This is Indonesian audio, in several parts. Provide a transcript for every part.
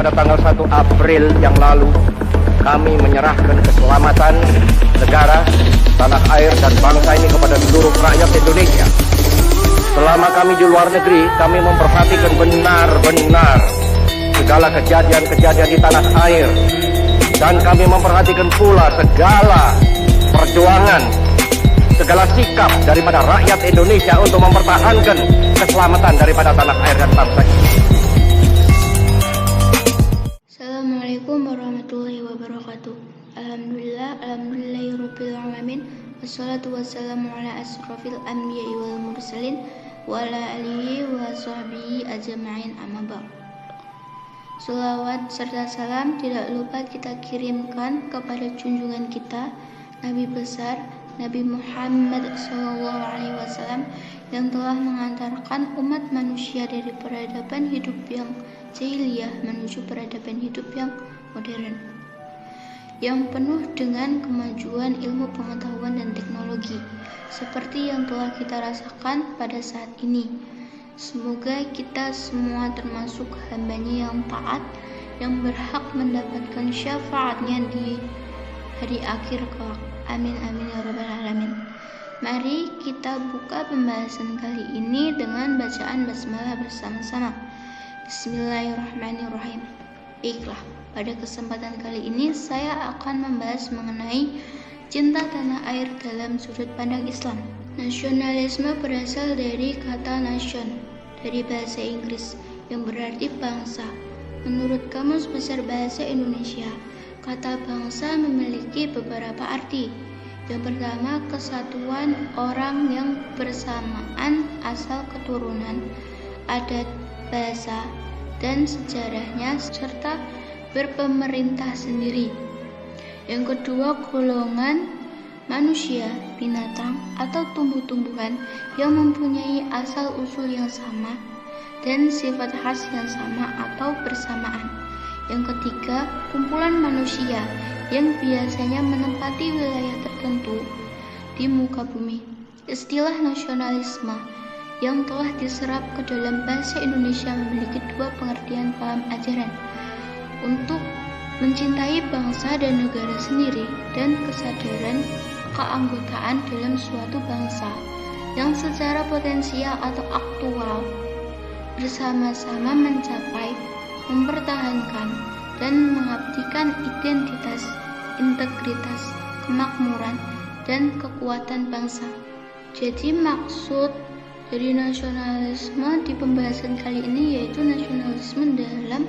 pada tanggal 1 April yang lalu, kami menyerahkan keselamatan negara, tanah air, dan bangsa ini kepada seluruh rakyat Indonesia. Selama kami di luar negeri, kami memperhatikan benar-benar segala kejadian-kejadian di tanah air. Dan kami memperhatikan pula segala perjuangan, segala sikap daripada rakyat Indonesia untuk mempertahankan keselamatan daripada tanah air dan bangsa ini. Assalamualaikum warahmatullahi wabarakatuh. Alhamdulillahirabbil alamin. Wassalatu wassalamu ala asrofil anbiya'i wal mursalin wa ala alihi wa sahbihi ajma'in, amma ba'd. Sholawat serta salam tidak lupa kita kirimkan kepada junjungan kita, Nabi besar Nabi Muhammad SAW, yang telah mengantarkan umat manusia dari peradaban hidup yang jahiliyah menuju peradaban hidup yang modern, yang penuh dengan kemajuan ilmu pengetahuan dan teknologi, seperti yang telah kita rasakan pada saat ini. Semoga kita semua termasuk hambanya yang taat, yang berhak mendapatkan syafaatnya di hari akhir kelak. Amin amin ya rabbal alamin. Mari kita buka pembahasan kali ini dengan bacaan basmalah bersama-sama. Bismillahirrahmanirrahim. Baiklah, pada kesempatan kali ini saya akan membahas mengenai cinta tanah air dalam sudut pandang Islam. Nasionalisme berasal dari kata nation, dari bahasa Inggris, yang berarti bangsa. Menurut Kamus Besar Bahasa Indonesia, kata bangsa memiliki beberapa arti. Yang pertama, kesatuan orang yang bersamaan asal keturunan, adat, bahasa, dan sejarahnya, serta berpemerintah sendiri. Yang kedua, golongan manusia, binatang, atau tumbuh-tumbuhan yang mempunyai asal-usul yang sama dan sifat khas yang sama atau bersamaan. Yang ketiga, kumpulan manusia yang biasanya menempati wilayah tertentu di muka bumi. Istilah nasionalisme yang telah diserap ke dalam bahasa Indonesia memiliki dua pengertian paham ajaran: untuk mencintai bangsa dan negara sendiri, dan kesadaran keanggotaan dalam suatu bangsa yang secara potensial atau aktual bersama-sama mencapai, mempertahankan, dan mengabdikan identitas, integritas, kemakmuran, dan kekuatan bangsa. Jadi maksud dari nasionalisme di pembahasan kali ini yaitu nasionalisme dalam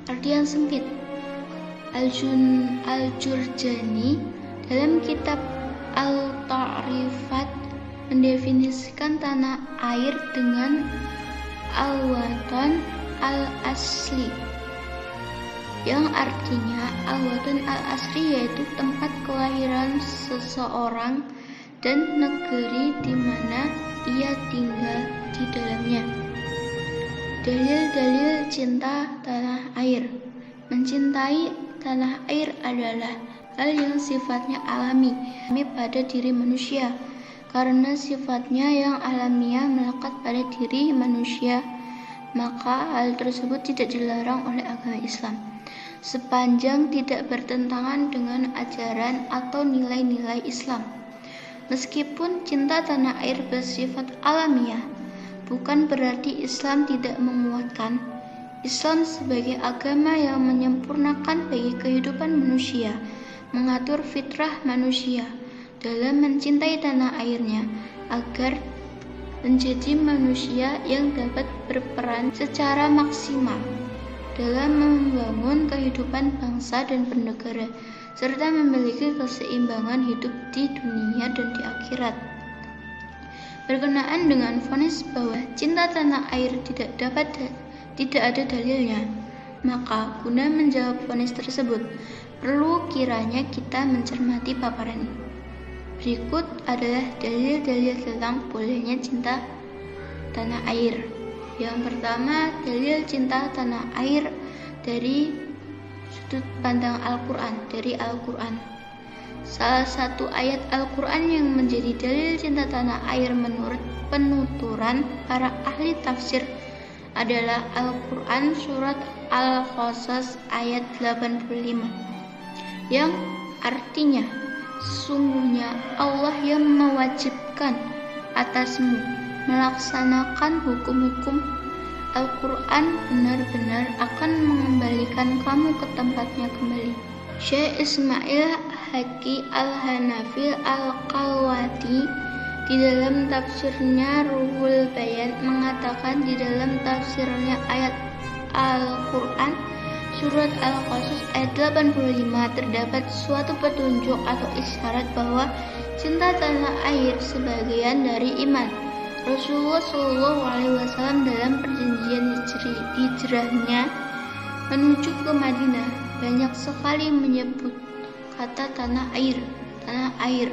artian sempit. Al-Jurjani dalam kitab Al-Ta'rifat mendefinisikan tanah air dengan al-watan al-asli, yang artinya al-watan al-asli yaitu tempat kelahiran seseorang dan negeri di mana ia tinggal di dalamnya. Dalil-dalil cinta tanah air. Mencintai tanah air adalah hal yang sifatnya alami pada diri manusia, karena sifatnya yang alamiah melekat pada diri manusia, maka hal tersebut tidak dilarang oleh agama Islam, sepanjang tidak bertentangan dengan ajaran atau nilai-nilai Islam. Meskipun cinta tanah air bersifat alamiah, bukan berarti Islam tidak menguatkan. Islam sebagai agama yang menyempurnakan bagi kehidupan manusia, mengatur fitrah manusia dalam mencintai tanah airnya agar menjadi manusia yang dapat berperan secara maksimal dalam membangun kehidupan bangsa dan bernegara, serta memiliki keseimbangan hidup di dunia dan di akhirat. Berkenaan dengan vonis bahwa cinta tanah air tidak ada dalilnya, maka guna menjawab vonis tersebut, perlu kiranya kita mencermati paparan ini. Berikut adalah dalil-dalil tentang bolehnya cinta tanah air. Yang pertama, dalil cinta tanah air dari sudut pandang Al-Quran, dari Al-Quran. Salah satu ayat Al-Quran yang menjadi dalil cinta tanah air menurut penuturan para ahli tafsir adalah Al-Quran surat Al-Qasas ayat 85 yang artinya sesungguhnya Allah yang mewajibkan atasmu melaksanakan hukum-hukum Al-Quran benar-benar akan mengembalikan kamu ke tempatnya kembali. Syekh Ismail Haqqi Al-Hanafi Al-Qalwati di dalam tafsirnya Ruhul Bayan mengatakan di dalam tafsirnya ayat Al-Quran surat Al-Qasas ayat 85 terdapat suatu petunjuk atau isyarat bahwa cinta tanah air sebagian dari iman. Rasulullah Shallallahu Alaihi Wasallam dalam perjanjian hijrahnya menuju ke Madinah banyak sekali menyebut kata tanah air.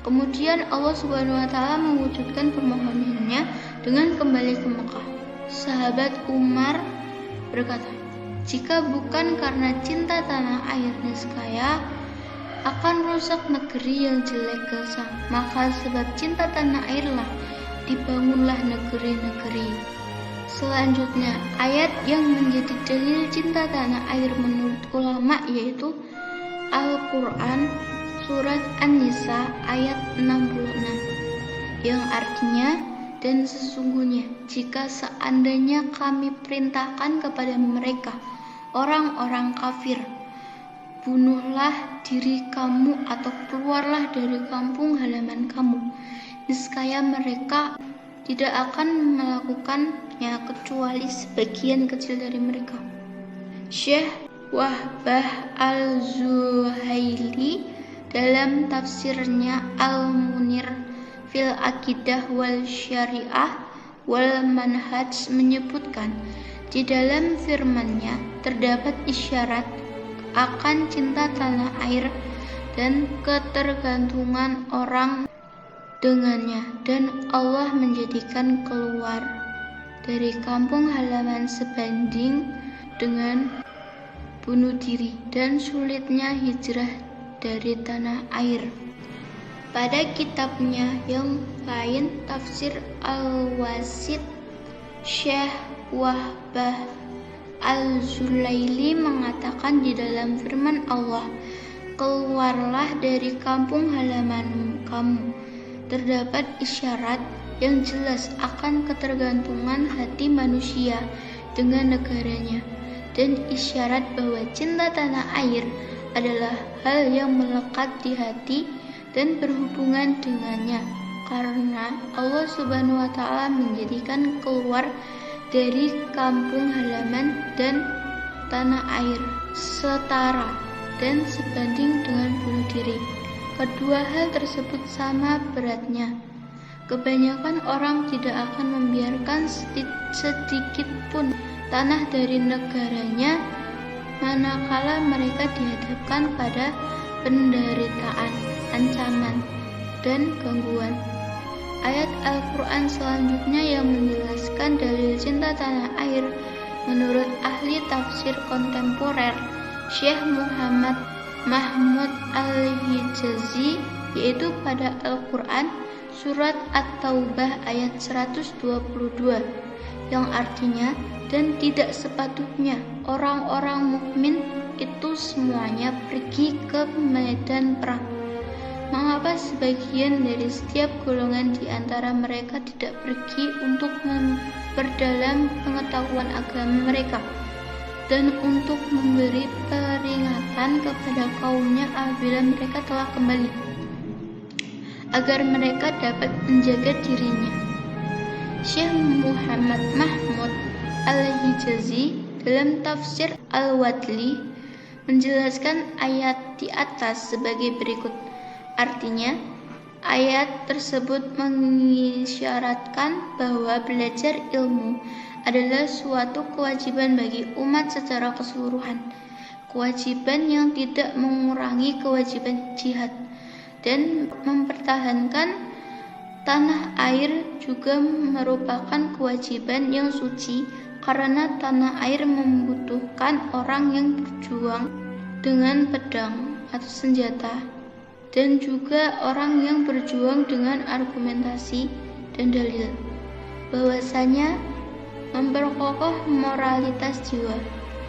Kemudian Allah Subhanahu Wa Taala mewujudkan permohonannya dengan kembali ke Mekah. Sahabat Umar berkata, jika bukan karena cinta tanah air niscaya akan rusak negeri yang jelek gersang, maka sebab cinta tanah airlah dibangunlah negeri-negeri. Selanjutnya, ayat yang menjadi dalil cinta tanah air menurut ulama yaitu Al-Quran surat An-Nisa ayat 66 yang artinya, dan sesungguhnya jika seandainya kami perintahkan kepada mereka orang-orang kafir, bunuhlah diri kamu atau keluarlah dari kampung halaman kamu, niscaya mereka tidak akan melakukannya kecuali sebagian kecil dari mereka. Syekh Wahbah Al-Zuhaili dalam tafsirnya Al-Munir fil Aqidah wal Syariah wal Manhaj menyebutkan di dalam firman-Nya terdapat isyarat akan cinta tanah air dan ketergantungan orang dengannya, dan Allah menjadikan keluar dari kampung halaman sebanding dengan bunuh diri dan sulitnya hijrah dari tanah air. Pada kitabnya yang lain tafsir Al-Wasit, Syekh Wahbah Al-Zulaili mengatakan di dalam firman Allah, keluarlah dari kampung halaman kamu, terdapat isyarat yang jelas akan ketergantungan hati manusia dengan negaranya, dan isyarat bahwa cinta tanah air adalah hal yang melekat di hati dan berhubungan dengannya, karena Allah Subhanahu wa Ta'ala menjadikan keluar dari kampung halaman dan tanah air setara dan sebanding dengan bunuh diri. Kedua hal tersebut sama beratnya. Kebanyakan orang tidak akan membiarkan sedikit pun tanah dari negaranya manakala mereka dihadapkan pada penderitaan, ancaman, dan gangguan. Ayat Al-Quran selanjutnya yang menjelaskan dalil cinta tanah air menurut ahli tafsir kontemporer Syekh Muhammad Mahmud Al-Hijazi, yaitu pada Al-Quran surat At-Taubah ayat 122 yang artinya, dan tidak sepatutnya orang-orang mukmin itu semuanya pergi ke medan perang. Mengapa sebagian dari setiap golongan di antara mereka tidak pergi untuk memperdalam pengetahuan agama mereka dan untuk memberi peringatan kepada kaumnya apabila mereka telah kembali, agar mereka dapat menjaga dirinya. Syekh Muhammad Mahmud Al-Hijazi dalam tafsir Al-Wadli menjelaskan ayat di atas sebagai berikut. Artinya, ayat tersebut mengisyaratkan bahwa belajar ilmu adalah suatu kewajiban bagi umat secara keseluruhan, kewajiban yang tidak mengurangi kewajiban jihad, dan mempertahankan tanah air juga merupakan kewajiban yang suci, karena tanah air membutuhkan orang yang berjuang dengan pedang atau senjata, dan juga orang yang berjuang dengan argumentasi dan dalil. Bahwasanya memperkokoh moralitas jiwa,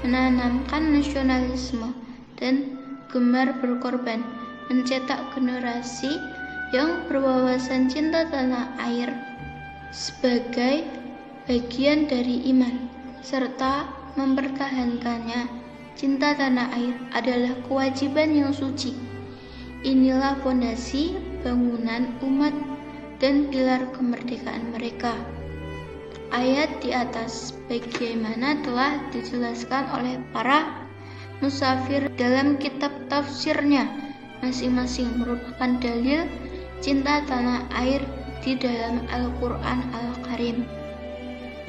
menanamkan nasionalisme dan gemar berkorban, mencetak generasi yang berwawasan cinta tanah air sebagai bagian dari iman, serta mempertahankannya. Cinta tanah air adalah kewajiban yang suci. Inilah fondasi bangunan umat dan pilar kemerdekaan mereka. Ayat di atas bagaimana telah dijelaskan oleh para musafir dalam kitab tafsirnya masing-masing merupakan dalil cinta tanah air di dalam Al-Quran Al-Karim.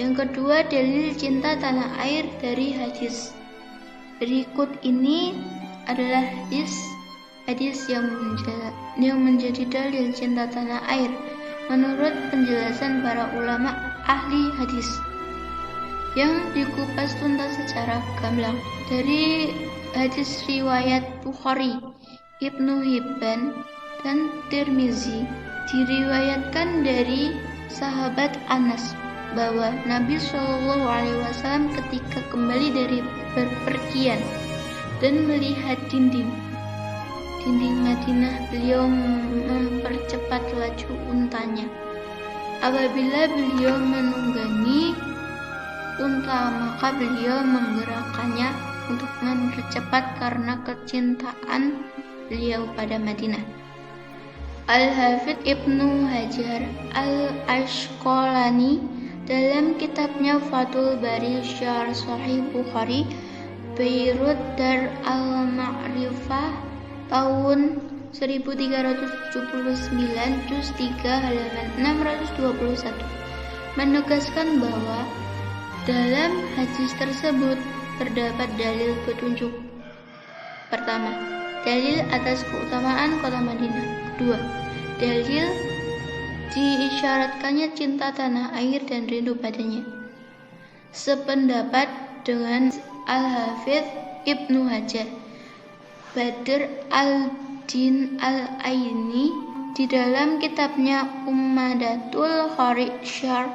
Yang kedua, dalil cinta tanah air dari hadis. Berikut ini adalah hadis yang menjadi dalil cinta tanah air menurut penjelasan para ulama ahli hadis yang dikupas tuntas secara gamblang. Dari hadis riwayat Bukhari, Ibnu Hibban, dan Tirmizi, diriwayatkan dari sahabat Anas bahwa Nabi SAW ketika kembali dari berpergian dan melihat dinding Madinah, beliau mempercepat laju untanya. Apabila beliau menunggangi unta, maka beliau menggerakkannya untuk mempercepat karena kecintaan beliau pada Madinah. Al-Hafidz Ibnu Hajar Al-Asqalani dalam kitabnya Fathul Bari Syarh Sahih Bukhari, Beirut Dar Al-Ma'rifah tahun 1379, juz 3 halaman 621, menegaskan bahwa dalam hadis tersebut terdapat dalil petunjuk. Pertama, dalil atas keutamaan kota Madinah. Kedua, dalil diisyaratkannya cinta tanah air dan rindu padanya. Sependapat dengan Al-Hafidz Ibnu Hajar, Badr al-Din al-Aini di dalam kitabnya Umadatul Qari Syarh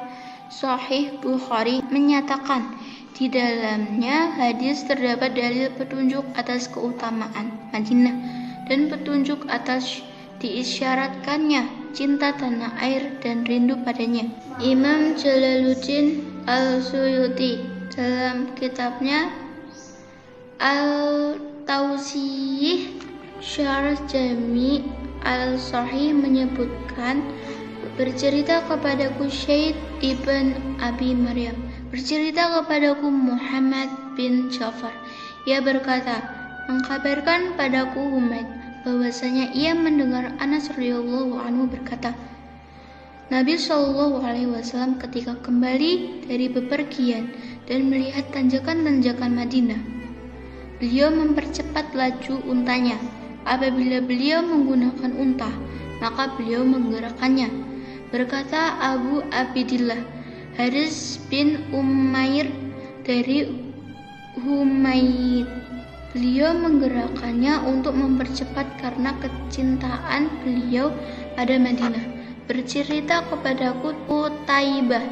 Sahih Bukhari menyatakan di dalamnya hadis terdapat dalil petunjuk atas keutamaan Madinah dan petunjuk atas diisyaratkannya cinta tanah air dan rindu padanya. Imam Jalaluddin Al-Suyuti dalam kitabnya Al-Tawsiyih Syarh Jami' Al-Sahih menyebutkan, bercerita kepadaku Syed ibn Abi Maryam, bercerita kepadaku Muhammad bin Ja'far. Ia berkata, mengkabarkan padaku Humaid bahwasanya ia mendengar Anas radhiyallahu anhu berkata, Nabi SAW ketika kembali dari bepergian dan melihat tanjakan-tanjakan Madinah, beliau mempercepat laju untanya. Apabila beliau menggunakan unta, maka beliau menggerakkannya. Berkata Abu Abdillah Haris bin Umair dari Humaid, beliau menggerakkannya untuk mempercepat karena kecintaan beliau pada Madinah. Bercerita kepadaku Utaibah,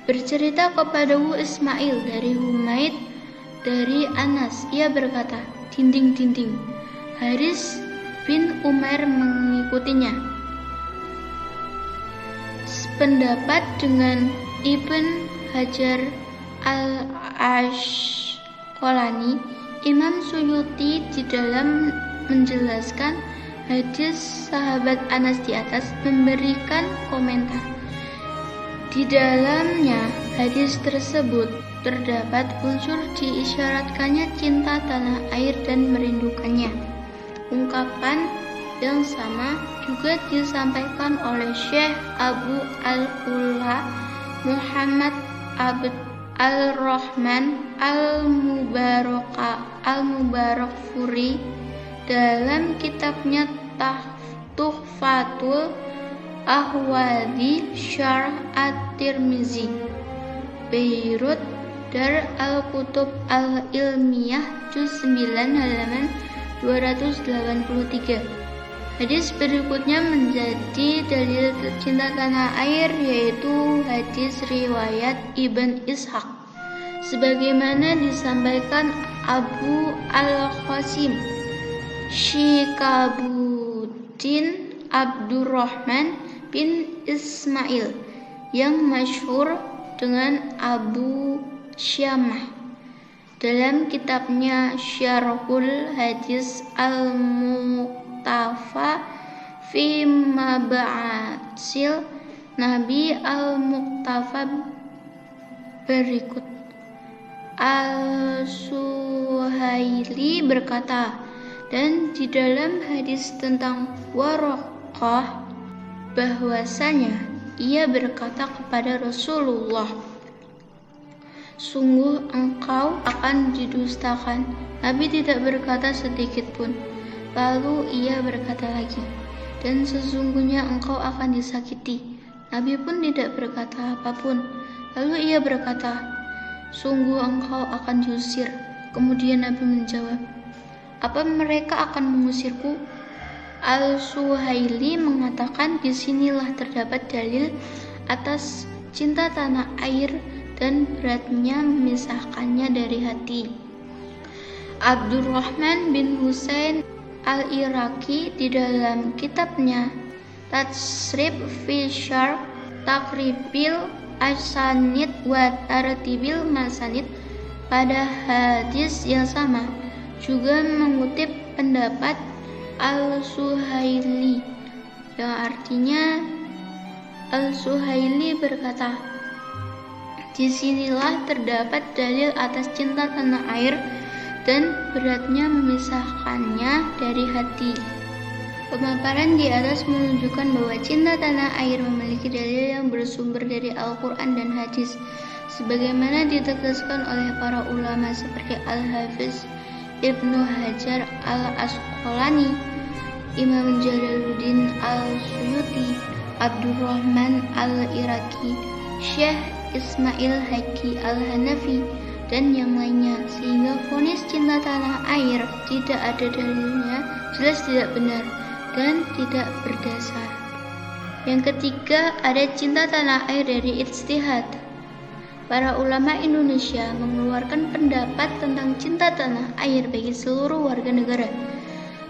bercerita kepadaku Ismail dari Humaid dari Anas, ia berkata, dinding-dinding. Haris bin Umair mengikutinya. Sependapat dengan Ibn Hajar Al-Asqalani, Imam Suyuti di dalam menjelaskan hadis sahabat Anas di atas memberikan komentar. Di dalamnya hadis tersebut terdapat unsur diisyaratkannya cinta tanah air dan merindukannya. Ungkapan yang sama juga disampaikan oleh Syekh Abu Al-Ula Muhammad Abd Al-Rahman Al-Mubarakfuri dalam kitabnya Tuhfatul Ahwadi Syarh At-Tirmizi, Beirut Dar Al-Kutub Al-Ilmiyah, juz 9 halaman 283. Hadis berikutnya menjadi dalil cinta tanah air, yaitu hadis riwayat Ibn Ishaq. Sebagaimana disampaikan Abu Al-Qasim Syikabuddin Abdurrahman bin Ismail yang masyhur dengan Abu Syamah dalam kitabnya Syarhul Hadis Al-Muqtafa fi Mab'atsil Nabi Al-Muqtafa berikut. Al-Suhaili berkata, dan di dalam hadis tentang Waraqah bahwasanya ia berkata kepada Rasulullah, sungguh engkau akan didustakan. Nabi tidak berkata sedikit pun. Lalu ia berkata lagi, dan sesungguhnya engkau akan disakiti. Nabi pun tidak berkata apapun. Lalu ia berkata, sungguh engkau akan diusir. Kemudian Nabi menjawab, apa mereka akan mengusirku? Al-Suhaili mengatakan, disinilah terdapat dalil atas cinta tanah air dan beratnya memisahkannya dari hati. Abdurrahman bin Husain Al-Iraqi di dalam kitabnya Tatsrib fi Syarh Taqribil Asanid wa Tartibil Masanid pada hadis yang sama juga mengutip pendapat Al-Suhaili, yang artinya Al-Suhaili berkata, disinilah terdapat dalil atas cinta tanah air dan beratnya memisahkannya dari hati. Pemaparan di atas menunjukkan bahwa cinta tanah air memiliki dalil yang bersumber dari Al-Quran dan hadis, sebagaimana ditegaskan oleh para ulama seperti Al-Hafiz Ibnu Hajar Al-Asqalani, Imam Jalaluddin Al-Suyuti, Abdurrahman Al-Iraqi, Syekh Ismail Haqqi Al-Hanafi, dan yang lainnya, sehingga vonis cinta tanah air tidak ada dalilnya, jelas tidak benar dan tidak berdasar. Yang ketiga, ada cinta tanah air dari ijtihad. Para ulama Indonesia mengeluarkan pendapat tentang cinta tanah air bagi seluruh warga negara.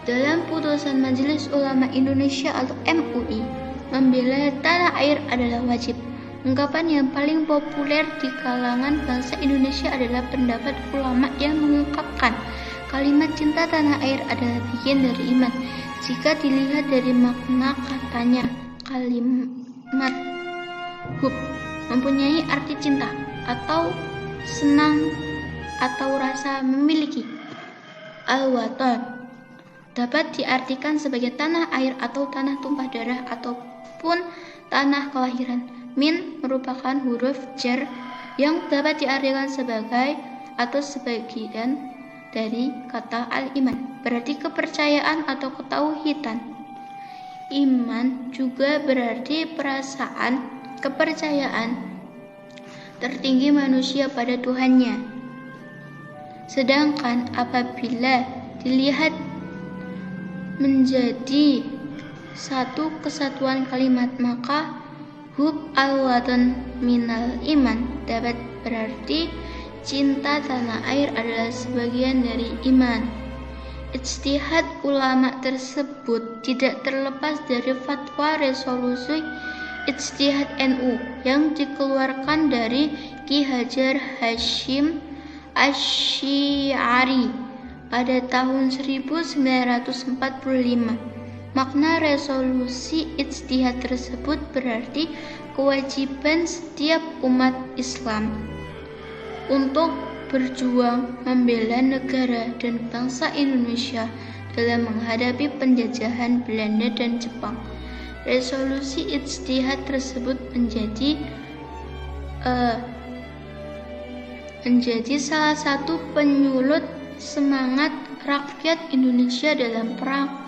Dalam putusan Majelis Ulama Indonesia atau MUI, membela tanah air adalah wajib. Ungkapan yang paling populer di kalangan bangsa Indonesia adalah pendapat ulama yang mengungkapkan kalimat cinta tanah air adalah bagian dari iman. Jika dilihat dari makna katanya, kalimat hub mempunyai arti cinta atau senang atau rasa memiliki. Al-Watan dapat diartikan sebagai tanah air atau tanah tumpah darah ataupun tanah kelahiran. Min merupakan huruf jar yang dapat diartikan sebagai atau sebagian dari kata al-iman, berarti kepercayaan atau ketauhidan. Iman juga berarti perasaan, kepercayaan tertinggi manusia pada Tuhannya. Sedangkan apabila dilihat menjadi satu kesatuan kalimat, maka hub al-watan minal iman dapat berarti cinta tanah air adalah sebagian dari iman. Ijtihad ulama tersebut tidak terlepas dari fatwa resolusi Ijtihad NU yang dikeluarkan dari Ki Hajar Hashim Asy-Syi'ari pada tahun 1945. Makna resolusi ijtihad tersebut berarti kewajiban setiap umat Islam untuk berjuang membela negara dan bangsa Indonesia dalam menghadapi penjajahan Belanda dan Jepang. Resolusi ijtihad tersebut menjadi salah satu penyulut semangat rakyat Indonesia dalam perang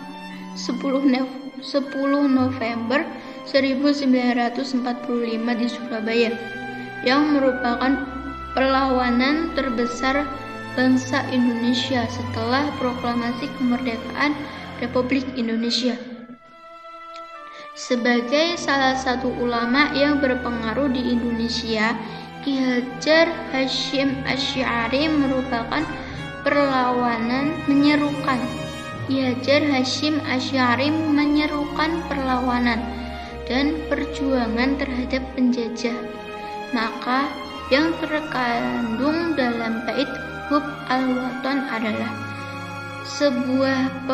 10 November 1945 di Surabaya, yang merupakan perlawanan terbesar bangsa Indonesia setelah proklamasi kemerdekaan Republik Indonesia. Sebagai salah satu ulama yang berpengaruh di Indonesia, Ki Hajar Hasyim Asy'ari merupakan perlawanan menyerukan. Ki Hajar Hasyim Asy'ari menyerukan perlawanan dan perjuangan terhadap penjajah. Maka yang terkandung dalam bait Hub al-Waton adalah sebuah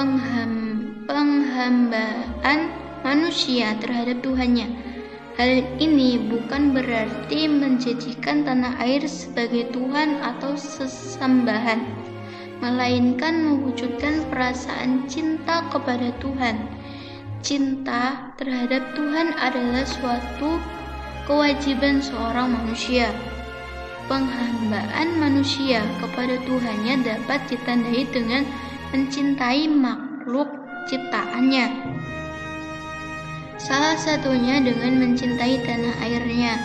penghambaan manusia terhadap Tuhannya. Hal ini bukan berarti menjadikan tanah air sebagai Tuhan atau sesembahan, melainkan mewujudkan perasaan cinta kepada Tuhan. Cinta terhadap Tuhan adalah suatu kewajiban seorang manusia. Penghambaan manusia kepada Tuhannya dapat ditandai dengan mencintai makhluk ciptaannya. Salah satunya dengan mencintai tanah airnya.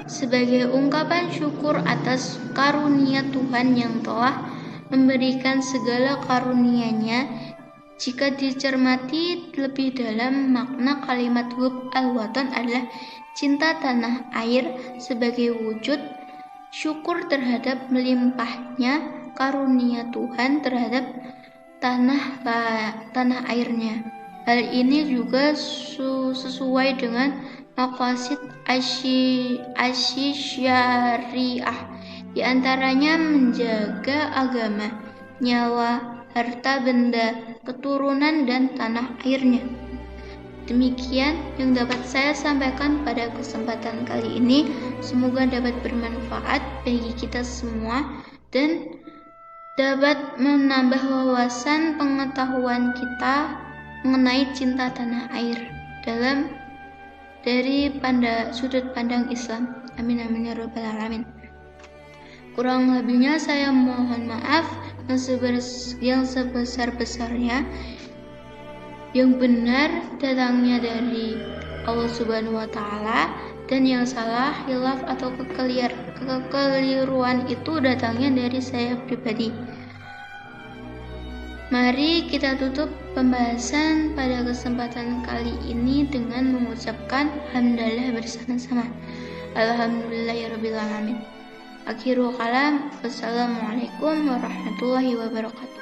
Sebagai ungkapan syukur atas karunia Tuhan yang telah memberikan segala karunia-Nya, jika dicermati lebih dalam, makna kalimat Hub al-Waton adalah cinta tanah air sebagai wujud syukur terhadap melimpahnya karunia Tuhan terhadap tanah airnya. Hal ini juga sesuai dengan maqasid asy-syariah, di antaranya menjaga agama, nyawa, harta benda, keturunan, dan tanah airnya. Demikian yang dapat saya sampaikan pada kesempatan kali ini. Semoga dapat bermanfaat bagi kita semua dan dapat menambah wawasan pengetahuan kita mengenai cinta tanah air dari sudut pandang Islam. Amin amin ya rabbal alamin. Kurang lebihnya saya mohon maaf yang sebesar-besarnya. Yang benar datangnya dari Allah Subhanahu wa Ta'ala, dan yang salah, hilaf atau kekeliruan itu datangnya dari saya pribadi. Mari kita tutup pembahasan pada kesempatan kali ini dengan mengucapkan hamdalah bersama-sama. Alhamdulillahirabbil alamin. Akhirul kalam. Wassalamualaikum warahmatullahi wabarakatuh.